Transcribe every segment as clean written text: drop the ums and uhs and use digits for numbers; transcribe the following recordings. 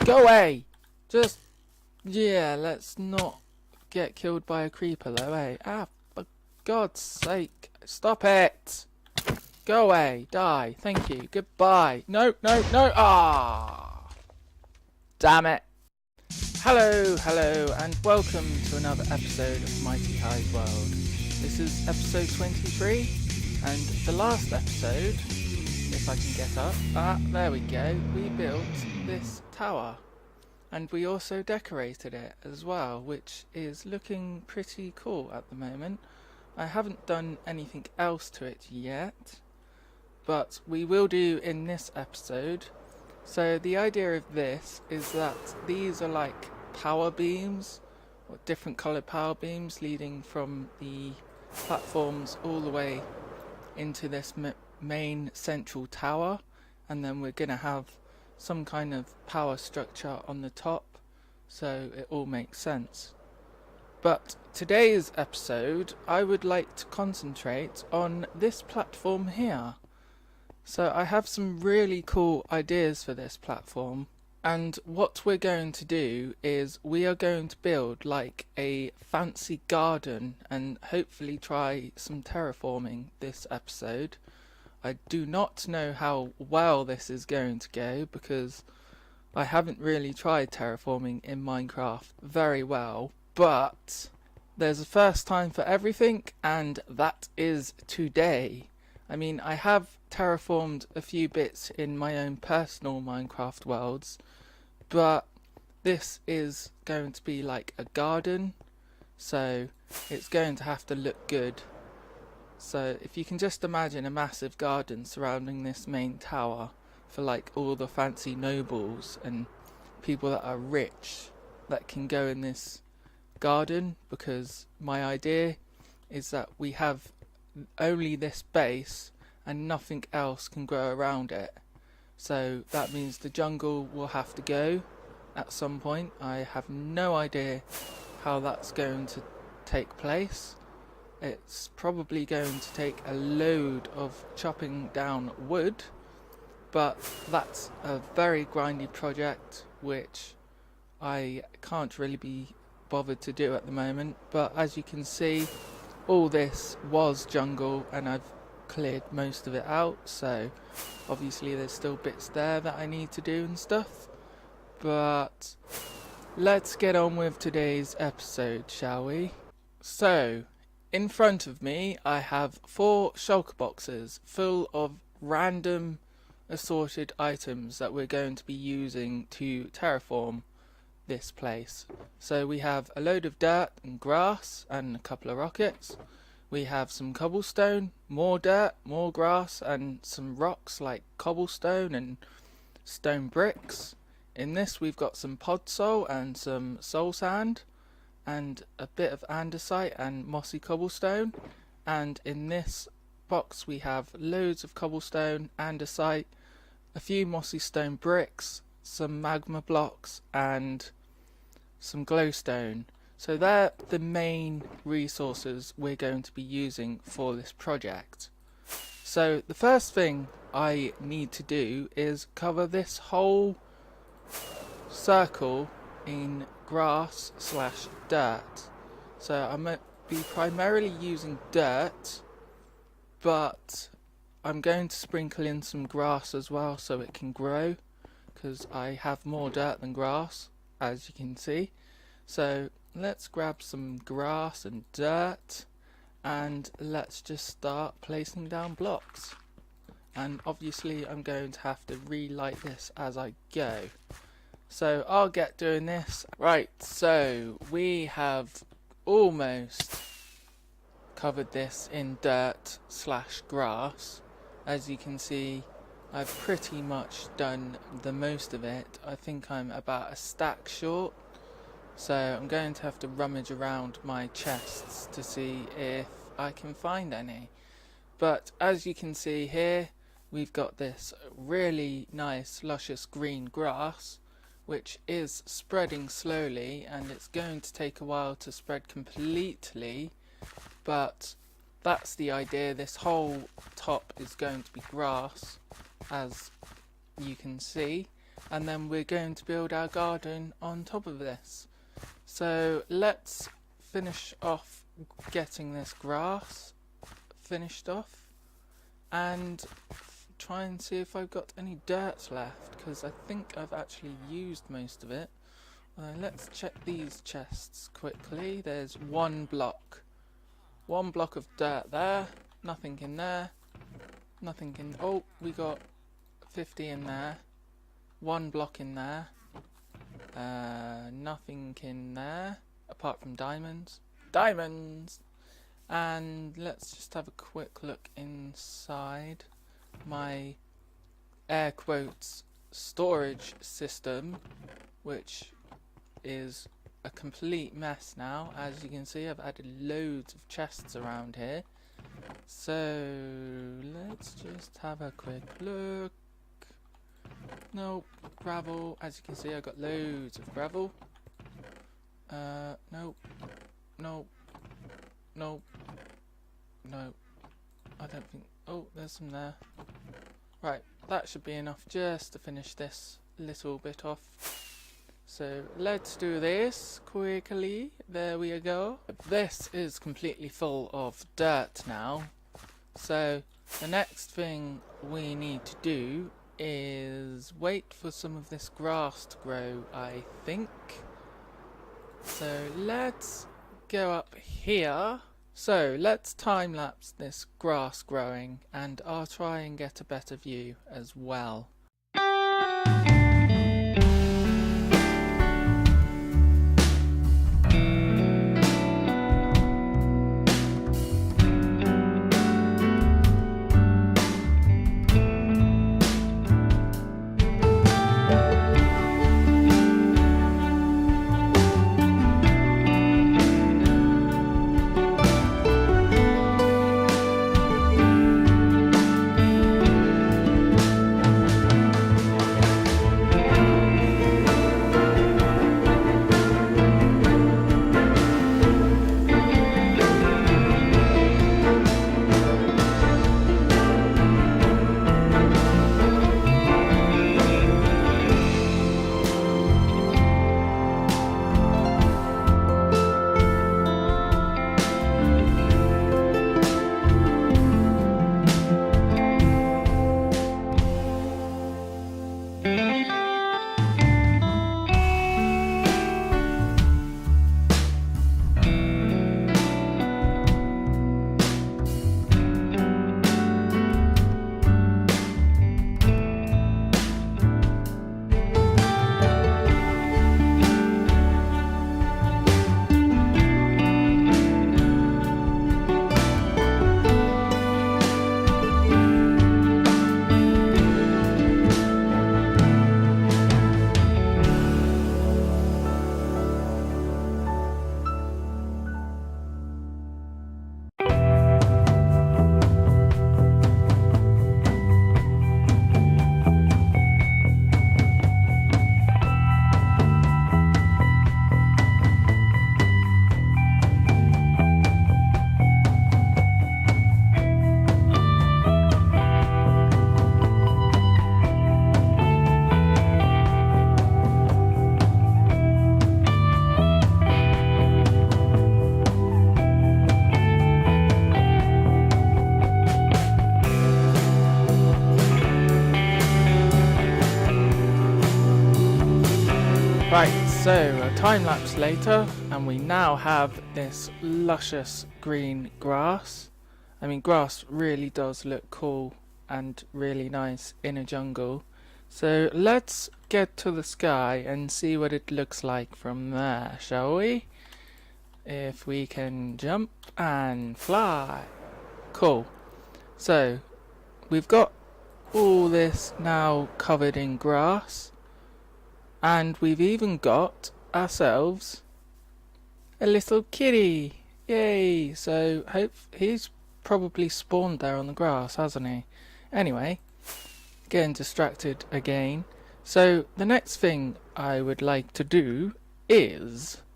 Go away! Just, yeah, let's not get killed by a creeper though, eh? Ah, for God's sake, stop it! Go away, die, thank you, goodbye. No, no, no, ah! Damn it! Hello, and welcome to another episode of Mighty Highs World. This is episode 23, and the last episode, if I can get up, there we go, we built this tower. And we also decorated it as well, which is looking pretty cool at the moment. I haven't done anything else to it yet, but we will do in this episode. So the idea of this is that these are like power beams, or different coloured power beams leading from the platforms all the way into this main central tower, and then we're going to have some kind of power structure on the top, so it all makes sense. But today's episode, I would like to concentrate on this platform here. So I have some really cool ideas for this platform, and what we're going to do is we are going to build like a fancy garden and hopefully try some terraforming this episode. I do not know how well this is going to go because I haven't really tried terraforming in Minecraft very well, but there's a first time for everything, and that is today. I mean, I have terraformed a few bits in my own personal Minecraft worlds, but this is going to be like a garden, so it's going to have to look good. So if you can just imagine a massive garden surrounding this main tower for like all the fancy nobles and people that are rich that can go in this garden, because my idea is that we have only this base and nothing else can grow around it. So that means the jungle will have to go at some point. I have no idea how that's going to take place. It's probably going to take a load of chopping down wood, but that's a very grindy project which I can't really be bothered to do at the moment. But as you can see, all this was jungle and I've cleared most of it out, so obviously there's still bits there that I need to do and stuff. But let's get on with today's episode, shall we? So in front of me I have 4 shulker boxes full of random assorted items that we're going to be using to terraform this place. So we have a load of dirt and grass and a couple of rockets. We have some cobblestone, more dirt, more grass, and some rocks like cobblestone and stone bricks. In this we've got some podzol and some soul sand, and a bit of andesite and mossy cobblestone. And in this box we have loads of cobblestone, andesite, a few mossy stone bricks, some magma blocks and some glowstone. So they're the main resources we're going to be using for this project. So the first thing I need to do is cover this whole circle in grass / dirt. So I'm going to be primarily using dirt, but I'm going to sprinkle in some grass as well so it can grow, because I have more dirt than grass, as you can see. So let's grab some grass and dirt and let's just start placing down blocks. And obviously I'm going to have to relight this as I go. So I'll get doing this. Right, so we have almost covered this in dirt / grass. As you can see, I've pretty much done the most of it. I think I'm about a stack short. So I'm going to have to rummage around my chests to see if I can find any. But as you can see here, we've got this really nice luscious green grass, which is spreading slowly, and it's going to take a while to spread completely, but that's the idea. This whole top is going to be grass, as you can see, and then we're going to build our garden on top of this. So let's finish off getting this grass finished off and try and see if I've got any dirt left, because I think I've actually used most of it. Let's check these chests quickly. There's one block of dirt there, nothing in there, nothing in, oh, we got 50 in there, one block in there, nothing in there apart from diamonds, and let's just have a quick look inside my air quotes storage system, which is a complete mess now. As you can see, I've added loads of chests around here, so let's just have a quick look. Nope, gravel. As you can see, I've got loads of gravel. Nope, nope, nope, nope. I don't think, oh, there's some there. Right, that should be enough just to finish this little bit off. So let's do this quickly. There we go. This is completely full of dirt now. So the next thing we need to do is wait for some of this grass to grow, I think. So let's go up here. So let's time lapse this grass growing, and I'll try and get a better view as well. Right, so a time lapse later, and we now have this luscious green grass. I mean, grass really does look cool and really nice in a jungle. So let's get to the sky and see what it looks like from there, shall we? If we can jump and fly. Cool. So we've got all this now covered in grass. And we've even got ourselves a little kitty. Yay! So he's probably spawned there on the grass, hasn't he? Anyway, getting distracted again. So the next thing I would like to do is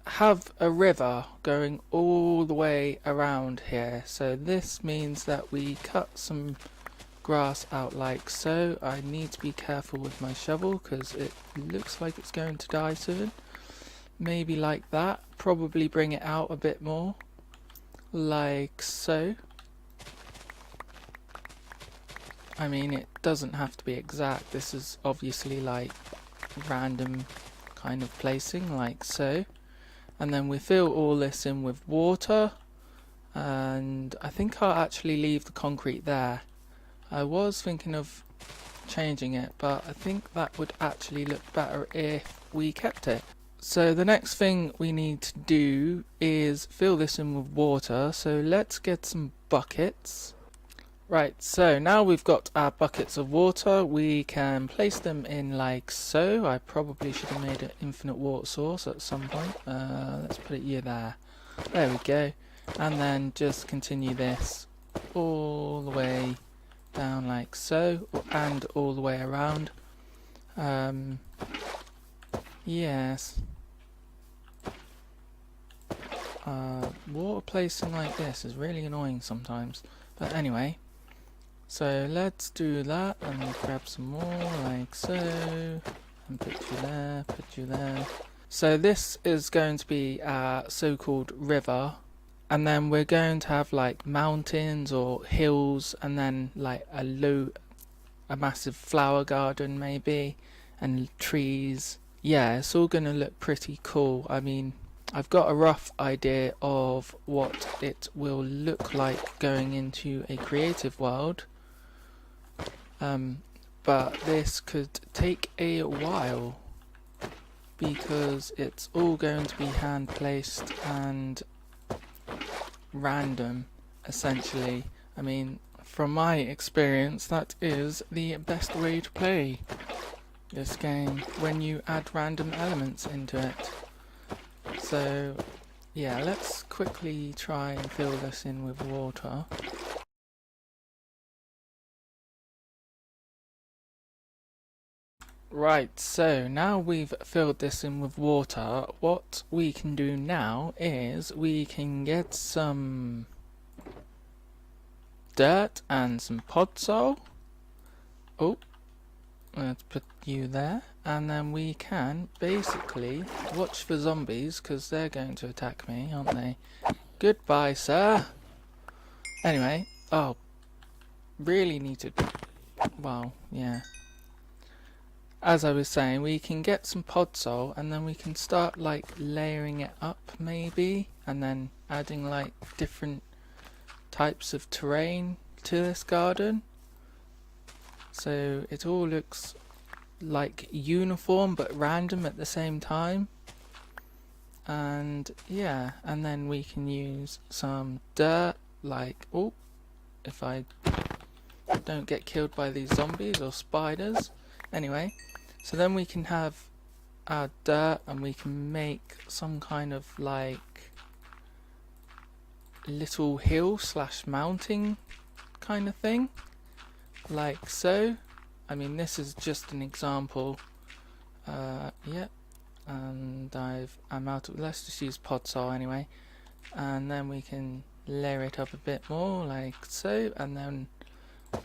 have a river going all the way around here. So this means that we cut some grass out like so. I need to be careful with my shovel because it looks like it's going to die soon. Maybe like that. Probably bring it out a bit more, like so. I mean, it doesn't have to be exact. This is obviously like random kind of placing, like so. And then we fill all this in with water, and I think I'll actually leave the concrete there. I was thinking of changing it, but I think that would actually look better if we kept it. So the next thing we need to do is fill this in with water, so let's get some buckets. Right, so now we've got our buckets of water, we can place them in like so. I probably should have made an infinite water source at some point. Let's put it here there. There we go. And then just continue this all the way down like so, and all the way around. Yes. Water placing like this is really annoying sometimes. But anyway. So let's do that and grab some more like so, and put you there. So this is going to be our so-called river, and then we're going to have like mountains or hills, and then like a massive flower garden maybe, and trees. Yeah, it's all going to look pretty cool. I mean, I've got a rough idea of what it will look like going into a creative world. But this could take a while because it's all going to be hand placed and random, essentially. I mean, from my experience, that is the best way to play this game, when you add random elements into it. So yeah, let's quickly try and fill this in with water. Right, so now we've filled this in with water, what we can do now is we can get some dirt and some podzol. Oh, let's put you there, and then we can basically watch for zombies because they're going to attack me, aren't they? Goodbye, sir. Anyway, oh, really need to, well, yeah. As I was saying, we can get some podzol and then we can start like layering it up maybe, and then adding like different types of terrain to this garden, so it all looks like uniform but random at the same time. And yeah, and then we can use some dirt, like, oh, if I don't get killed by these zombies or spiders. Anyway, so then we can have our dirt and we can make some kind of like little hill slash mountain kind of thing, like so. I mean, this is just an example. Yep, and I'm out of, let's just use podzol anyway, and then we can layer it up a bit more like so, and then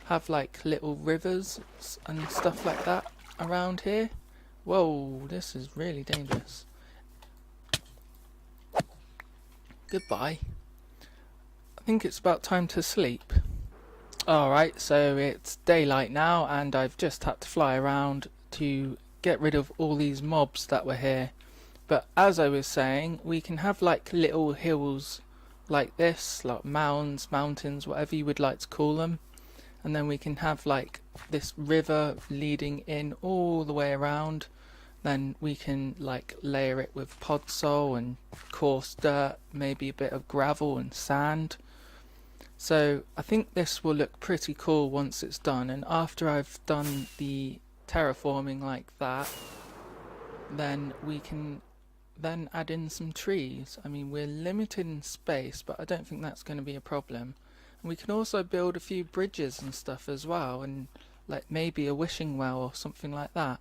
have like little rivers and stuff like that around here. Whoa, this is really dangerous. Goodbye. I think it's about time to sleep. Alright, so it's daylight now and I've just had to fly around to get rid of all these mobs that were here. But as I was saying, we can have like little hills like this, like mounds, mountains, whatever you would like to call them. And then we can have like this river leading in all the way around. Then we can like layer it with podzol and coarse dirt, maybe a bit of gravel and sand. So I think this will look pretty cool once it's done, and after I've done the terraforming like that, then we can then add in some trees. I mean, we're limited in space, but I don't think that's going to be a problem. And we can also build a few bridges and stuff as well, and like maybe a wishing well or something like that.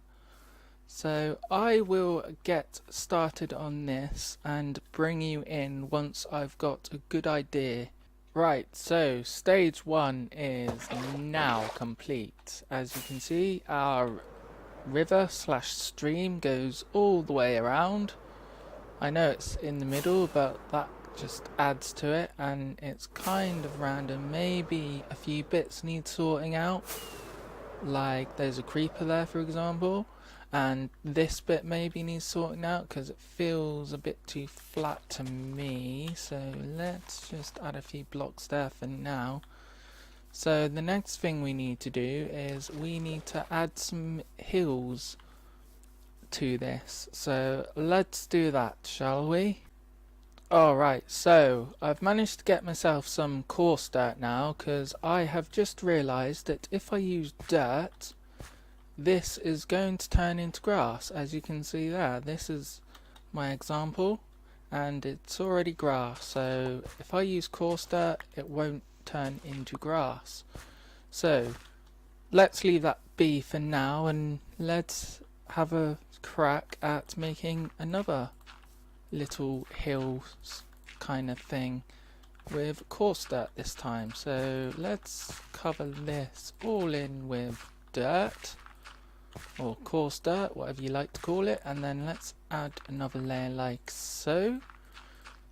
So I will get started on this and bring you in once I've got a good idea. Right, so stage one is now complete. As you can see, our river slash stream goes all the way around. I know it's in the middle, but that just adds to it, and it's kind of random. Maybe a few bits need sorting out, like there's a creeper there, for example, and this bit maybe needs sorting out because it feels a bit too flat to me. So let's just add a few blocks there for now. So the next thing we need to do is we need to add some hills to this. So let's do that, shall we? Alright, so I've managed to get myself some coarse dirt now, because I have just realised that if I use dirt, this is going to turn into grass. As you can see there, this is my example, and it's already grass. So if I use coarse dirt, it won't turn into grass. So let's leave that be for now, and let's have a crack at making another little hills kind of thing with coarse dirt this time. So let's cover this all in with dirt, or coarse dirt, whatever you like to call it, and then let's add another layer like so.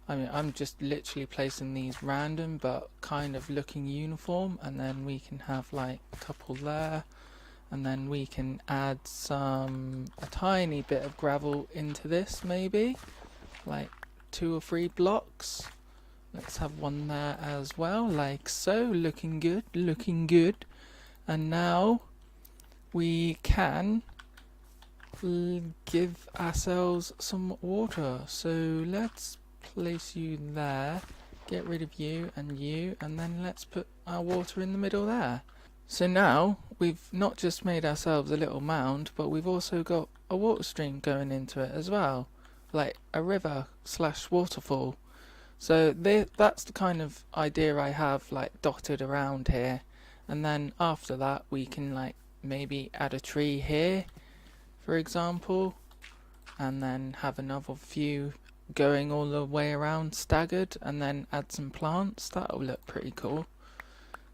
I mean, I'm just literally placing these random but kind of looking uniform, and then we can have like a couple there, and then we can add a tiny bit of gravel into this, maybe like 2 or 3 blocks. Let's have one there as well, like so. Looking good, looking good. And now we can give ourselves some water. So let's place you there, get rid of you, and then let's put our water in the middle there. So now we've not just made ourselves a little mound, but we've also got a water stream going into it as well, like a river slash waterfall. So that's the kind of idea I have, like dotted around here. And then after that we can like maybe add a tree here, for example, and then have another few going all the way around staggered, and then add some plants. That'll look pretty cool.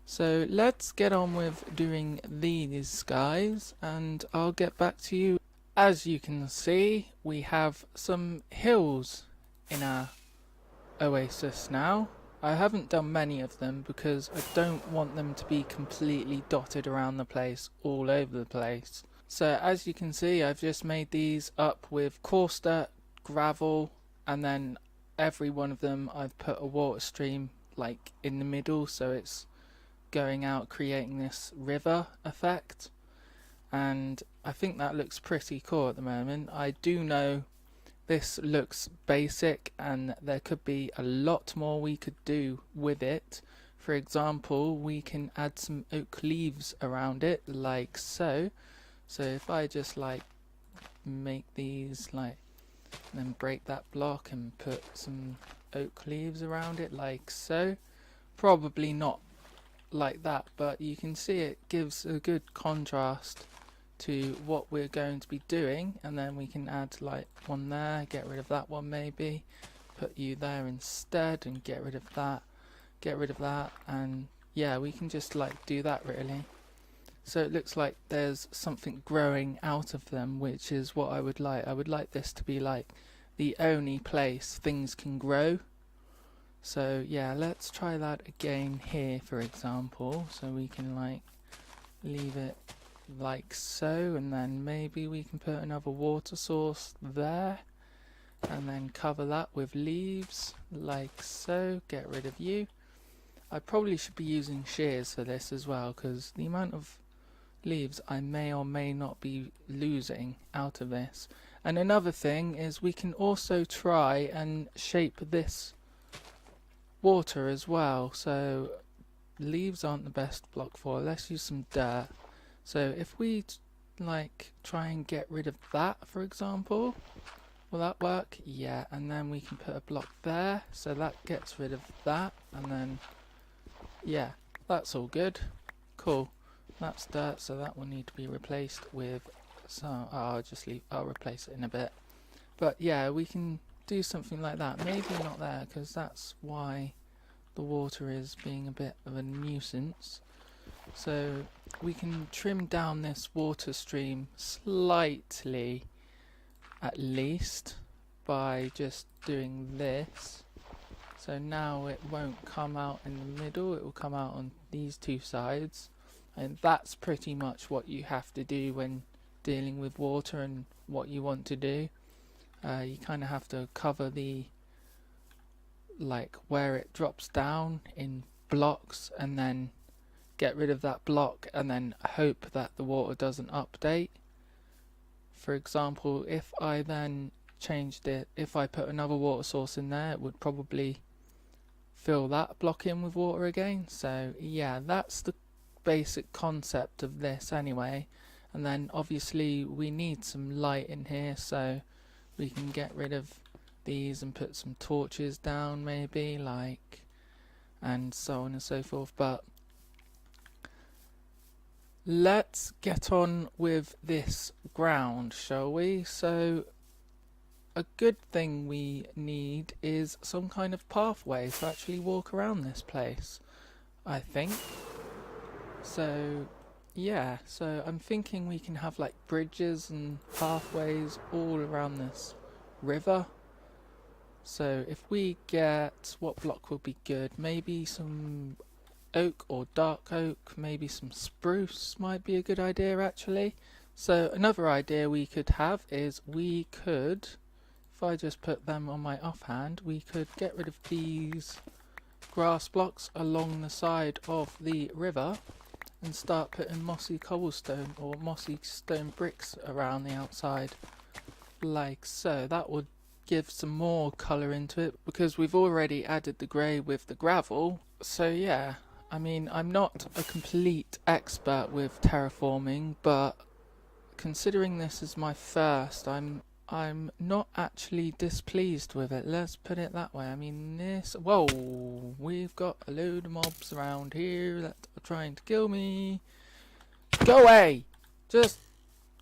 So let's get on with doing these guys, and I'll get back to you. As you can see, we have some hills in our oasis now. I haven't done many of them because I don't want them to be completely dotted around the place, all over the place. So as you can see, I've just made these up with coarse dirt, gravel, and then every one of them I've put a water stream like in the middle, so it's going out creating this river effect. And I think that looks pretty cool at the moment. I do know this looks basic and there could be a lot more we could do with it. For example, we can add some oak leaves around it like so. So if I just like make these like, then break that block and put some oak leaves around it like so. Probably not like that, but you can see it gives a good contrast to what we're going to be doing. And then we can add like one there, get rid of that one, maybe put you there instead, and get rid of that, and yeah, we can just like do that really. So it looks like there's something growing out of them, which is what I would like. I would like this to be like the only place things can grow. So yeah, let's try that again here, for example. So we can like leave it like so, and then maybe we can put another water source there, and then cover that with leaves like so. Get rid of you. I probably should be using shears for this as well, because the amount of leaves I may or may not be losing out of this. And another thing is we can also try and shape this water as well. So leaves aren't the best block for it. Let's use some dirt. So if we like try and get rid of that, for example, will that work? Yeah. And then we can put a block there, so that gets rid of that, and then yeah, that's all good. Cool. That's dirt, so that will need to be replaced with some. I'll replace it in a bit. But yeah, we can do something like that. Maybe not there, because that's why the water is being a bit of a nuisance. So we can trim down this water stream slightly, at least, by just doing this. So now it won't come out in the middle, it will come out on these two sides. And that's pretty much what you have to do when dealing with water and what you want to do. You kind of have to cover the, like, where it drops down in blocks, and then get rid of that block and then hope that the water doesn't update. For example, if I then changed it, if I put another water source in there, it would probably fill that block in with water again. So yeah, that's the basic concept of this anyway. And then obviously we need some light in here, so we can get rid of these and put some torches down maybe, like, and so on and so forth. But let's get on with this ground, shall we? So a good thing we need is some kind of pathway to actually walk around this place, I think. So yeah, so I'm thinking we can have like bridges and pathways all around this river. So if we get, what block would be good? Maybe some oak or dark oak, maybe some spruce might be a good idea actually. So another idea we could have is we could, if I just put them on my offhand, we could get rid of these grass blocks along the side of the river and start putting mossy cobblestone or mossy stone bricks around the outside, like so. That would give some more colour into it, because we've already added the grey with the gravel. So yeah, I mean, I'm not a complete expert with terraforming, but considering this is my first, I'm not actually displeased with it. Let's put it that way. I mean, this... Whoa! We've got a load of mobs around here that are trying to kill me. Go away! Just...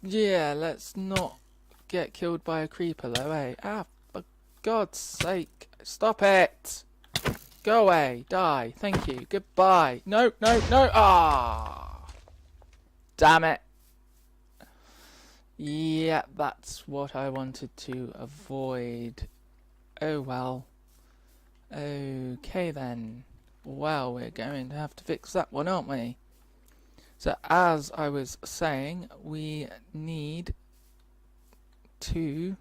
yeah, let's not get killed by a creeper though, eh? Ah, for God's sake. Stop it! Go away. Die. Thank you. Goodbye. No, no, no! Ah! Damn it. Yeah, that's what I wanted to avoid. Oh well. Okay then. Well, we're going to have to fix that one, aren't we? So as I was saying, we need to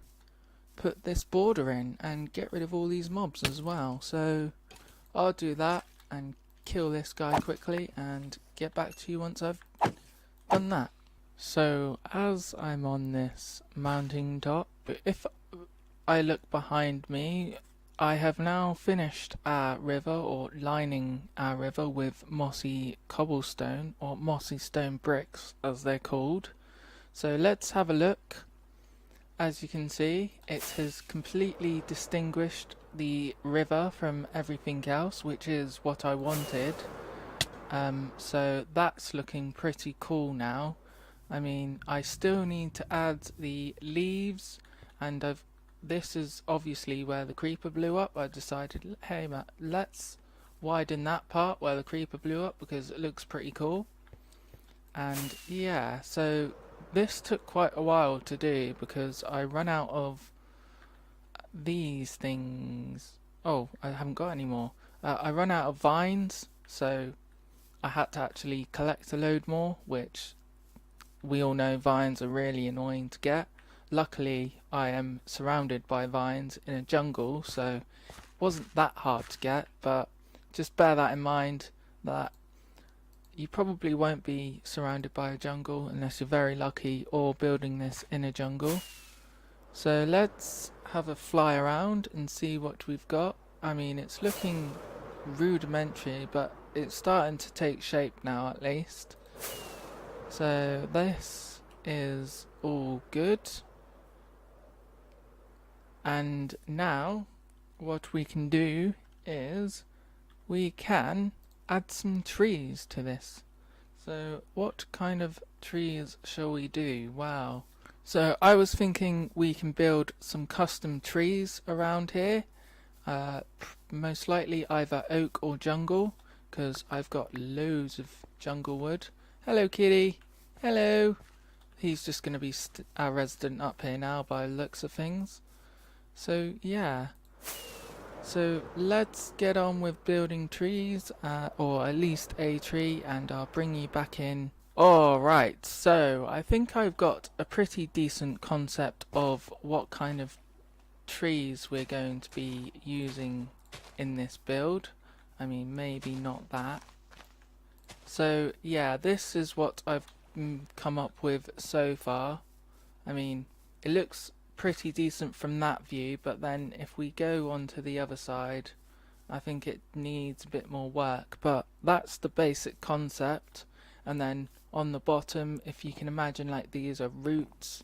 put this border in and get rid of all these mobs as well. So I'll do that and kill this guy quickly and get back to you once I've done that. So as I'm on this mountain top, if I look behind me, I have now finished our river, or lining our river with mossy cobblestone, or mossy stone bricks as they're called. So let's have a look. As you can see, it has completely distinguished the river from everything else, which is what I wanted. So that's looking pretty cool now. I mean, I still need to add the leaves, and this is obviously where the creeper blew up. I decided, hey Matt, let's widen that part where the creeper blew up because it looks pretty cool. And yeah, so this took quite a while to do because I ran out of these things. Oh, I haven't got any more. I ran out of vines, so I had to actually collect a load more, which we all know vines are really annoying to get. Luckily, I am surrounded by vines in a jungle, so it wasn't that hard to get, but just bear that in mind, that you probably won't be surrounded by a jungle unless you're very lucky or building this in a jungle. So let's have a fly around and see what we've got. I mean, it's looking rudimentary, but it's starting to take shape now at least. So this is all good. And now what we can do is we can add some trees to this. So what kind of trees shall we do? Wow. So I was thinking we can build some custom trees around here. Most likely either oak or jungle, because I've got loads of jungle wood. Hello, kitty. Hello. He's just going to be our resident up here now by the looks of things. So yeah. So let's get on with building trees, or at least a tree, and I'll bring you back in. Alright, so I think I've got a pretty decent concept of what kind of trees we're going to be using in this build. I mean, maybe not that. So yeah, this is what I've come up with so far. I mean, it looks pretty decent from that view, but then if we go on to the other side, I think it needs a bit more work, but that's the basic concept. And then on the bottom, if you can imagine, like, these are roots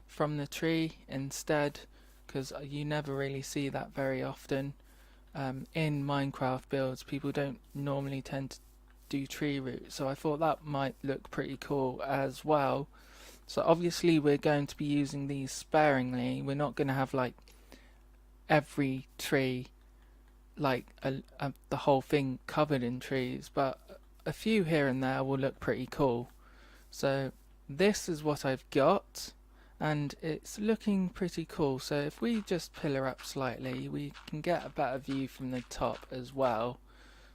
from the tree instead, because you never really see that very often. In Minecraft builds, people don't normally tend to do tree roots, so I thought that might look pretty cool as well. So obviously we're going to be using these sparingly. We're not going to have like every tree, like the whole thing covered in trees, but a few here and there will look pretty cool. So this is what I've got, and it's looking pretty cool. So if we just pillar up slightly, we can get a better view from the top as well.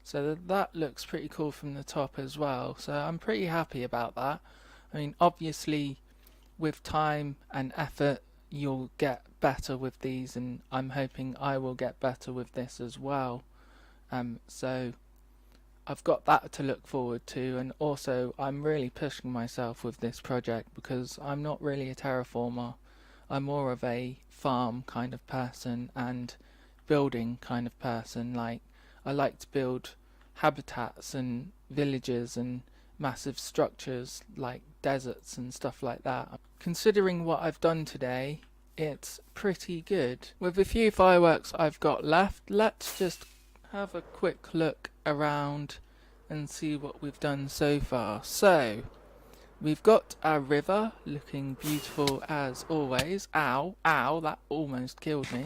So that looks pretty cool from the top as well. So I'm pretty happy about that. I mean, obviously with time and effort you'll get better with these, and I'm hoping I will get better with this as well. So I've got that to look forward to, and also I'm really pushing myself with this project because I'm not really a terraformer. I'm more of a farm kind of person and building kind of person. Like, I like to build habitats and villages and massive structures like deserts and stuff like that. Considering what I've done today, it's pretty good. With a few fireworks I've got left, let's just have a quick look around and see what we've done so far. So we've got our river looking beautiful as always. Ow, ow, that almost killed me.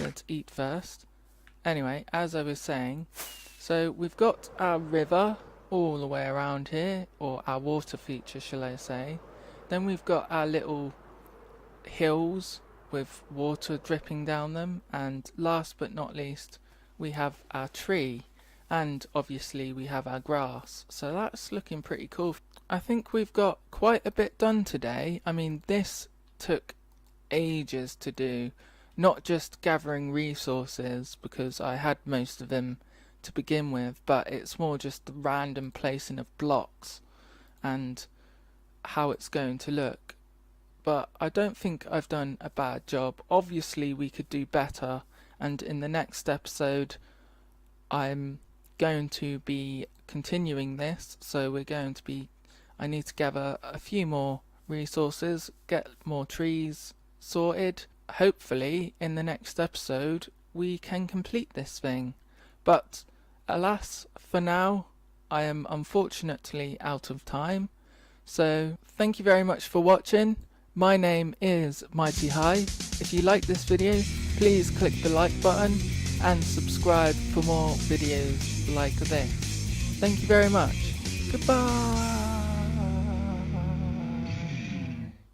Let's eat first. Anyway, as I was saying, so we've got our river all the way around here, or our water feature shall I say. Then we've got our little hills with water dripping down them, and last but not least we have our tree, and obviously we have our grass. So that's looking pretty cool. I think we've got quite a bit done today. I mean, this took ages to do, not just gathering resources because I had most of them to begin with, but it's more just the random placing of blocks and how it's going to look. But I don't think I've done a bad job. Obviously we could do better, and in the next episode I'm going to be continuing this. So I need to gather a few more resources, get more trees sorted. Hopefully in the next episode we can complete this thing. But alas, for now I am unfortunately out of time. So thank you very much for watching. My name is MightyHighs. If you like this video, please click the like button and subscribe for more videos like this. Thank you very much. Goodbye.